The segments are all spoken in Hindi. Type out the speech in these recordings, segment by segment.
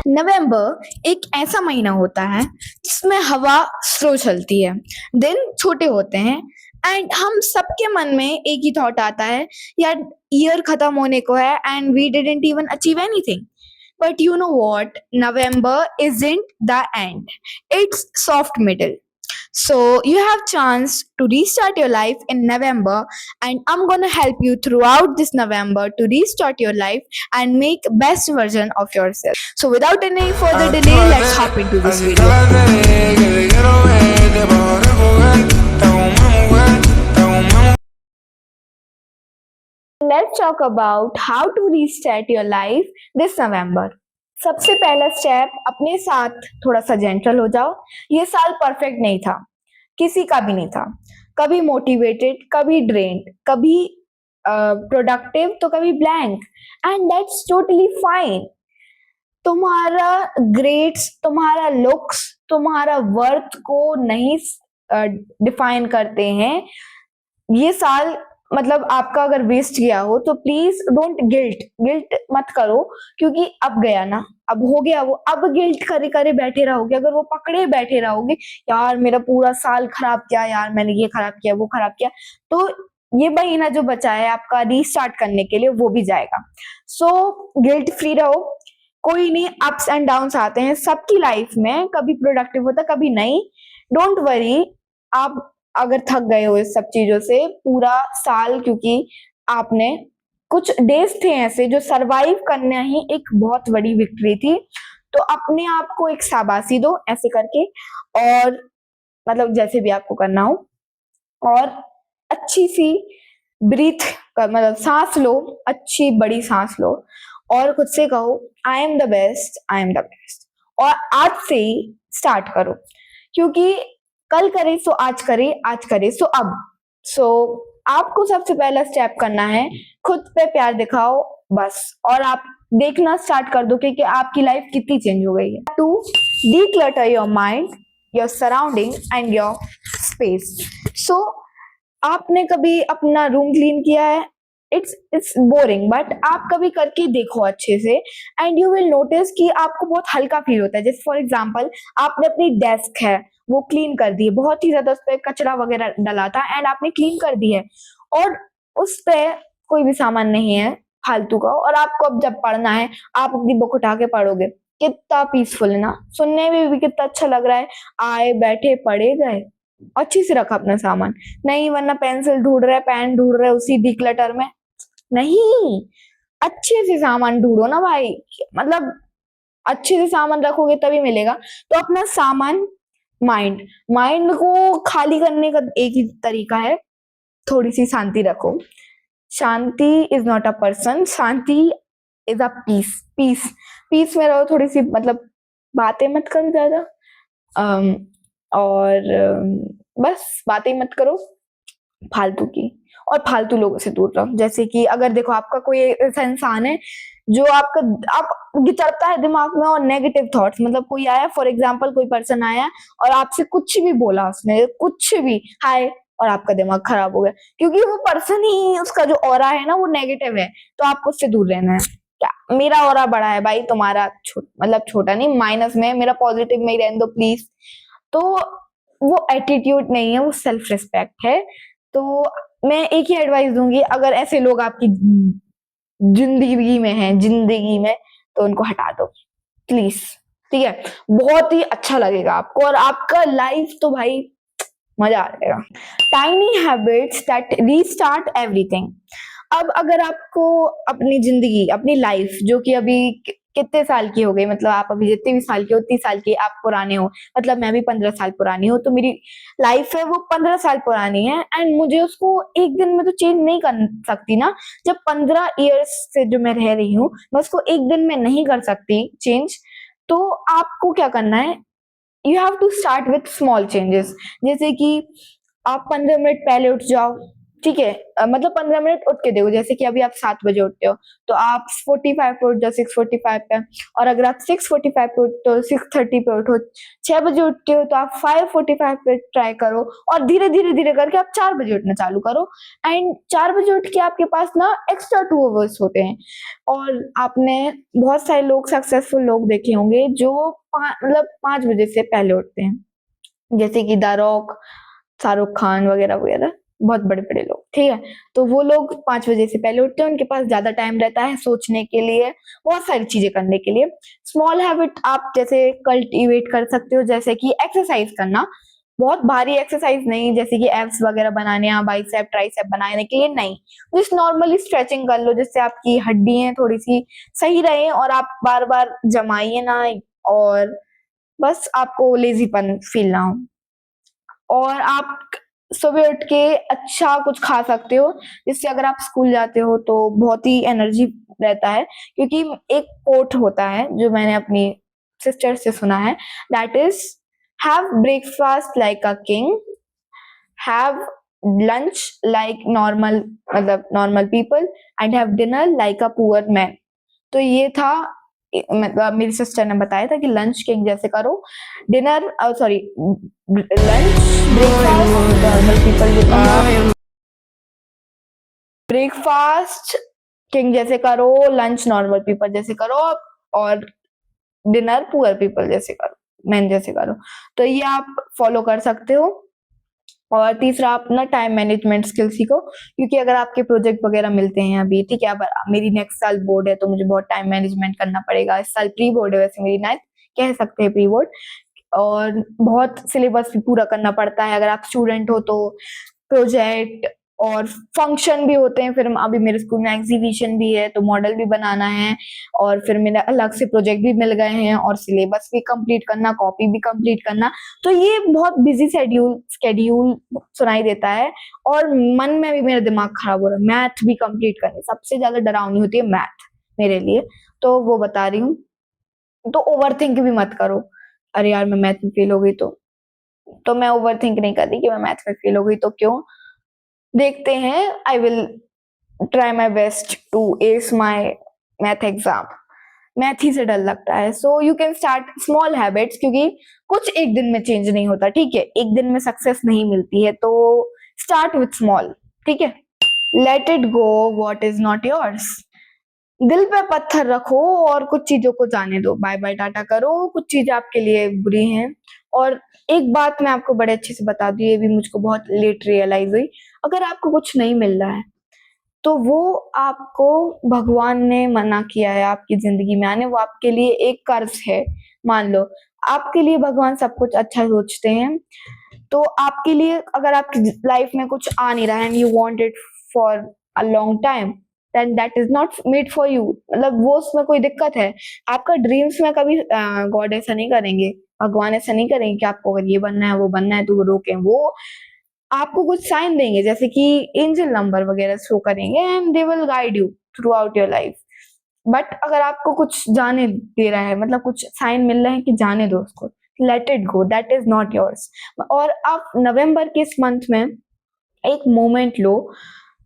नवंबर एक ऐसा महीना होता है जिसमें हवा स्लो चलती है, दिन छोटे होते हैं एंड हम सबके मन में एक ही थॉट आता है, यार ईयर खत्म होने को है and we didn't even achieve anything. But you know what? November isn't the end. It's soft middle. So you have chance to restart your life in November, and I'm gonna help you throughout this November to restart your life and make best version of yourself. So without any further delay, let's hop into this video. Let's talk about how to restart your life this November. सबसे पहला स्टेप, अपने साथ थोड़ा सा जेंटल हो जाओ. ये साल परफेक्ट नहीं था, किसी का भी नहीं था. कभी मोटिवेटेड, कभी ड्रेन्ड, कभी प्रोडक्टिव तो कभी blank, and that's totally fine. तुम्हारा ग्रेड्स, तुम्हारा लुक्स, तुम्हारा वर्थ को नहीं डिफाइन करते हैं. ये साल मतलब आपका अगर वेस्ट गया हो तो प्लीज डोंट गिल्ट मत करो, क्योंकि अब गया ना, अब हो गया वो. अब गिल्ट करे करे बैठे रहोगे, अगर वो पकड़े बैठे रहोगे, यार मेरा पूरा साल खराब किया, यार मैंने ये खराब किया, वो खराब किया, तो ये महीना जो बचा है आपका रीस्टार्ट करने के लिए वो भी जाएगा. सो गिल्ट फ्री रहो. कोई नहीं, अप्स एंड डाउन्स आते हैं सबकी लाइफ में, कभी प्रोडक्टिव होता कभी नहीं. डोंट वरी, आप अगर थक गए हो इस सब चीजों से पूरा साल, क्योंकि आपने कुछ डेज थे ऐसे जो सरवाइव करना ही एक बहुत बड़ी विक्ट्री थी, तो अपने आप को एक शाबाशी दो ऐसे करके, और मतलब जैसे भी आपको करना हो, और अच्छी सी ब्रीथ मतलब सांस लो, अच्छी बड़ी सांस लो, और खुद से कहो I am the best, I am the best. और आज से ही स्टार्ट करो, क्योंकि कल करे सो आज करे, आज करे सो अब. सो आपको सबसे पहला स्टेप करना है, खुद पे प्यार दिखाओ बस, और आप देखना स्टार्ट कर दो कि आपकी लाइफ कितनी चेंज हो गई है. To declutter your mind, your surrounding and your space. So आपने कभी अपना रूम क्लीन किया है? इट्स बोरिंग, बट आप कभी करके देखो अच्छे से, एंड यू विल नोटिस कि आपको बहुत हल्का फील होता है. जैसे फॉर एग्जाम्पल, आपने अपनी डेस्क है वो क्लीन कर दी है, बहुत ही ज्यादा उस पर कचरा वगैरह डला था एंड आपने क्लीन कर दी है, और उस पे कोई भी सामान नहीं है फालतू का, और आपको अब जब पढ़ना है आप अपनी बुक उठा के पढ़ोगे, कितना पीसफुल है ना, सुनने में भी कितना अच्छा लग रहा है. आए बैठे पढ़े गए, अच्छी से रखा अपना सामान. नहीं वरना पेंसिल ढूंढ रहे, पेन ढूंढ रहे उसी डिक्लटर में. नहीं, अच्छे से सामान ढूंढो ना भाई, मतलब अच्छे से सामान रखोगे तभी मिलेगा. तो अपना सामान, माइंड को खाली करने का एक ही तरीका है, थोड़ी सी शांति रखो. शांति इज नॉट अ पर्सन, शांति इज अ पीस में रहो. थोड़ी सी मतलब बातें मत करो ज्यादा, और बस बातें मत करो फालतू की, और फालतू लोगों से दूर रहो. जैसे कि अगर देखो आपका कोई ऐसा इंसान है जो आप गिचड़ता है दिमाग में, और नेगेटिव थॉट्स, मतलब कोई आया, फॉर एग्जांपल कोई पर्सन आया और आपसे कुछ भी बोला, उसने कुछ भी हाय, और आपका दिमाग खराब हो गया, क्योंकि वो पर्सन ही, उसका जो ऑरा है ना वो नेगेटिव है, तो आपको उससे दूर रहना है. क्या मेरा ऑरा बड़ा है भाई, तुम्हारा मतलब छोटा नहीं, माइनस में, मेरा पॉजिटिव में ही रहने दो प्लीज. तो वो एटीट्यूड नहीं है, वो सेल्फ रिस्पेक्ट है. तो मैं एक ही एडवाइस दूंगी, अगर ऐसे लोग आपकी जिंदगी में तो उनको हटा दो प्लीज, ठीक है. बहुत ही अच्छा लगेगा आपको, और आपका लाइफ तो भाई मजा आ जाएगा. Tiny habits that restart everything. अब अगर आपको अपनी जिंदगी, अपनी लाइफ जो कि अभी कितने साल की हो गई, मतलब आप अभी जितने भी साल के हो, 30 साल के आप पुराने हो, मतलब मैं भी 15 साल पुरानी हूँ, तो मेरी लाइफ है वो 15 साल पुरानी है, एंड मुझे उसको एक दिन में तो चेंज नहीं कर सकती ना. जब 15 इयर्स से जो मैं रह रही हूँ, मैं उसको एक दिन में नहीं कर सकती चेंज. तो आपको क्या करना है, you have to start with small changes. जैसे कि आप 15 मिनट पहले उठ जाओ, ठीक है, मतलब 15 मिनट उठ के देखो, जैसे कि अभी आप 7 बजे उठते हो तो आप 45 पे उठ जाओ, 6:45 पे। और अगर आप 6:45 पे उठते हो, 6:30 पे उठो, 6 बजे उठते हो तो आप 5:45 पे ट्राई करो, और धीरे धीरे धीरे करके आप 4 बजे उठना चालू करो। एंड 4 बजे उठ के आपके पास ना एक्स्ट्रा 2 आवर्स होते हैं। और आपने बहुत सारे लोग, सक्सेसफुल लोग देखे होंगे जो मतलब 5 बजे से पहले उठते हैं, जैसे कि द रॉक, शाहरुख खान वगैरह वगैरह, बहुत बड़े-बड़े लोग, ठीक है? तो वो लोग 5 बजे से पहले उठते हैं, उनके पास ज़्यादा टाइम रहता है सोचने के लिए, बहुत सारी चीज़ें करने के लिए। स्मॉल हैबिट आप जैसे कल्टीवेट कर सकते हो, जैसे कि एक्सरसाइज़ करना, बहुत भारी एक्सरसाइज़ नहीं, जैसे कि एब्स वगैरह बनाने या बाइसेप, ट्राइसेप बनाने के लिए नहीं। जस्ट नॉर्मली स्ट्रेचिंग कर लो, जिससे आपकी हड्डियाँ थोड़ी-सी सही रहें और आप बार-बार जमाइए ना, और बस आपको लेज़ीपन फ़ील ना हो। और आप सुबह उठ के अच्छा कुछ खा सकते हो, जिससे अगर आप स्कूल जाते हो तो बहुत ही एनर्जी रहता है। क्योंकि एक कोट होता है जो मैंने अपनी सिस्टर से सुना है, that is have breakfast like a king, have lunch like normal, मतलब normal people, and have dinner like a poor man. तो ये था, मतलब मेरी सिस्टर ने बताया था कि लंच किंग जैसे करो, dinner sorry, lunch breakfast normal people, breakfast king जैसे करो, लंच नॉर्मल पीपल जैसे करो, और डिनर पुअर पीपल जैसे करो, मैन जैसे करो। तो ये आप फॉलो कर सकते हो। और तीसरा, अपना टाइम मैनेजमेंट स्किल सीखो, क्योंकि अगर आपके प्रोजेक्ट वगैरह मिलते हैं अभी, ठीक है, अब मेरी नेक्स्ट साल बोर्ड है तो मुझे बहुत टाइम मैनेजमेंट करना पड़ेगा। इस साल प्री बोर्ड है, वैसे मेरी 9th कह सकते हैं प्री बोर्ड, और बहुत सिलेबस भी पूरा करना पड़ता है अगर आप स्टूडेंट हो तो। प्रोजेक्ट और फंक्शन भी होते हैं, फिर अभी मेरे स्कूल में एग्जीबिशन भी है तो मॉडल भी बनाना है, और फिर मेरा अलग से प्रोजेक्ट भी मिल गए हैं, और सिलेबस भी कंप्लीट करना, कॉपी भी कंप्लीट करना। तो ये बहुत बिजी शेड्यूल स्केड्यूल सुनाई देता है, और मन में भी मेरा दिमाग खराब हो रहा है। मैथ भी कंप्लीट करनी सबसे ज्यादा डरावनी होती है, मैथ मेरे लिए, तो वो बता रही हूँ। तो ओवर थिंक भी मत करो, अरे यार मैं मैथ में फेल हो गई तो मैं ओवर थिंक नहीं कर रही कि मैं मैथ में फेल हो गई तो क्यों, देखते हैं, I will try my best to ace my math exam. Math ही से डर लगता है। So you can start small habits, क्योंकि कुछ एक दिन में चेंज नहीं होता, ठीक है, एक दिन में सक्सेस नहीं मिलती है, तो स्टार्ट विथ स्मॉल, ठीक है। Let it go what is not yours, दिल पे पत्थर रखो और कुछ चीजों को जाने दो, बाय बाय टाटा करो, कुछ चीजें आपके लिए बुरी हैं। और एक बात मैं आपको बड़े अच्छे से बता दूं, ये भी मुझको बहुत लेट रियलाइज हुई, अगर आपको कुछ नहीं मिल रहा है तो वो आपको भगवान ने मना किया है आपकी जिंदगी में आने, वो आपके लिए एक कर्ज है। मान लो आपके लिए भगवान सब कुछ अच्छा सोचते हैं, तो आपके लिए अगर आपकी लाइफ में कुछ आ नहीं रहा है and you want it for a long time, then that is not made for you, मतलब वो उसमें कोई दिक्कत है। आपका ड्रीम्स में कभी गॉड ऐसा नहीं करेंगे, भगवान ऐसा नहीं करेंगे कि आपको अगर ये बनना है वो बनना है तो वो रोके, वो आपको कुछ साइन देंगे, जैसे कि एंजल नंबर वगैरह शो करेंगे, and they will guide you through out your life. But अगर आपको कुछ जाने दे रहा है, मतलब कुछ साइन मिल रहा है कि जाने दो उसको, let it go, that is not yours. और आप नवंबर के इस मंथ में एक मोमेंट लो,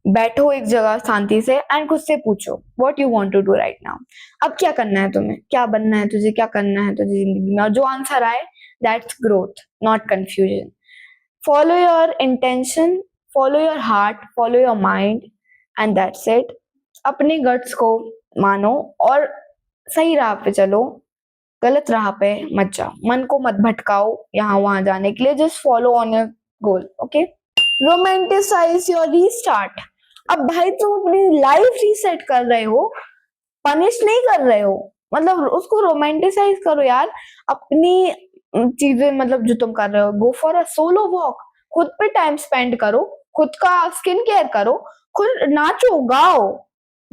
बैठो एक जगह शांति से एंड खुद से पूछो what you want to do right now. अब क्या करना है तुम्हें, क्या बनना है तुझे, क्या करना है तुझे जिंदगी में, और जो आंसर आए that's growth, not confusion. Follow your intention, follow your heart, follow your mind, and that's it. अपने गट्स को मानो और सही राह पे चलो, गलत राह पे मत जाओ, मन को मत भटकाओ यहाँ वहां जाने के लिए, just follow on your goal, okay. Romanticise your restart, अब भाई तुम अपनी लाइफ रीसेट कर रहे हो, पनिश नहीं कर रहे हो, मतलब उसको रोमांटिसाइज करो यार। अपनी चीजें, मतलब जो तुम कर रहे हो, go for a solo walk, खुद पे टाइम स्पेंड करो, खुद का स्किन केयर करो, खुद नाचो गाओ,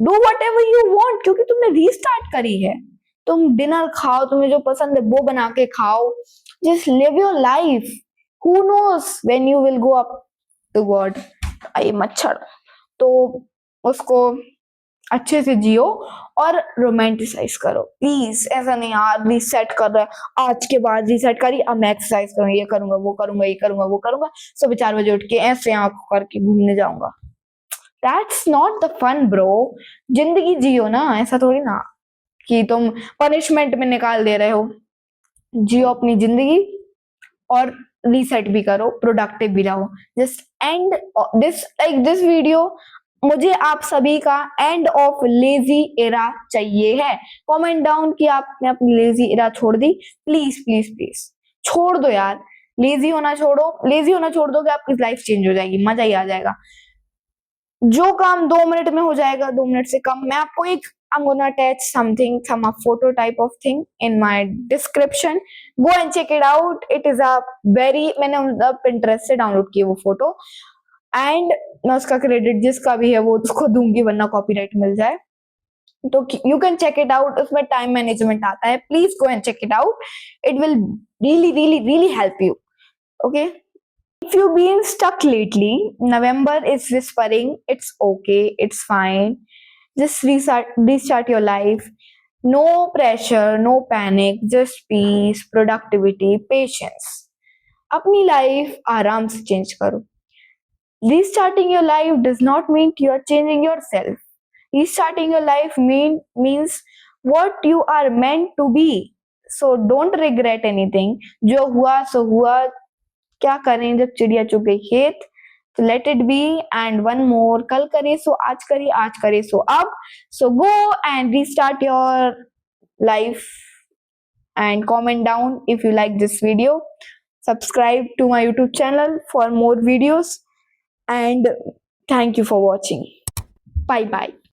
do what ever you want, क्योंकि तुमने रीस्टार्ट करी है। तुम डिनर खाओ, तुम्हें जो पसंद है वो बना के खाओ, just live your life, who knows when you will go up to God. ये मच्छर, तो उसको अच्छे से जियो और रोमांटिसाइज करो प्लीज। ऐसा नहीं यार रीसेट कर रहा है, आज के बाद रीसेट करी, अब मैं एक्सरसाइज करूंगा, ये करूंगा वो करूंगा ये करूंगा वो करूंगा, सुबह 4 बजे उठ के ऐसे आंख करके घूमने जाऊंगा। That's not the fun bro. जिंदगी जियो ना, ऐसा थोड़ी ना कि तुम पनिशमेंट में निकाल दे रहे हो। जियो अपनी जिंदगी और रीसेट भी करो, प्रोडक्टिव भी रहो। जस्ट एंड दिस वीडियो मुझे आप सभी का एंड ऑफ लेजी एरा चाहिए है। कमेंट डाउन कि आपने अपनी लेजी एरा छोड़ दी। प्लीज प्लीज प्लीज छोड़ दो यार, लेजी होना छोड़ो। लेजी होना छोड़ दोगे आपकी लाइफ चेंज हो जाएगी, मजा ही आ जाएगा। जो काम 2 मिनट में हो जाएगा, 2 मिनट से कम, मैं आपको एक I'm gonna attach something, a photo type of thing in my description. Go and check it out. It is a मैंने Pinterest से डाउनलोड की वो फोटो, एंड मैं उसका क्रेडिट जिसका भी है वो उसको दूंगी, वरना कॉपीराइट मिल जाए। तो you can check it out, उसमें टाइम मैनेजमेंट आता है। Please go and check it out, it will really really really help you. Okay, if you've been stuck lately, November is whispering, it's okay, it's fine. Just restart your life. No pressure, no panic, just peace, productivity, patience. अपनी लाइफ आराम से चेंज करो। Restarting your life does not mean you are changing yourself. Restarting your life means what you are meant to be. So don't regret anything. जो हुआ सो हुआ, क्या करें जब चिड़िया चुग गई खेत। तो let it be. And one more, कल करे सो आज करे, आज करे सो अब। So go and restart your life and comment down if you like this video. Subscribe to my YouTube channel for more videos, and thank you for watching. Bye bye.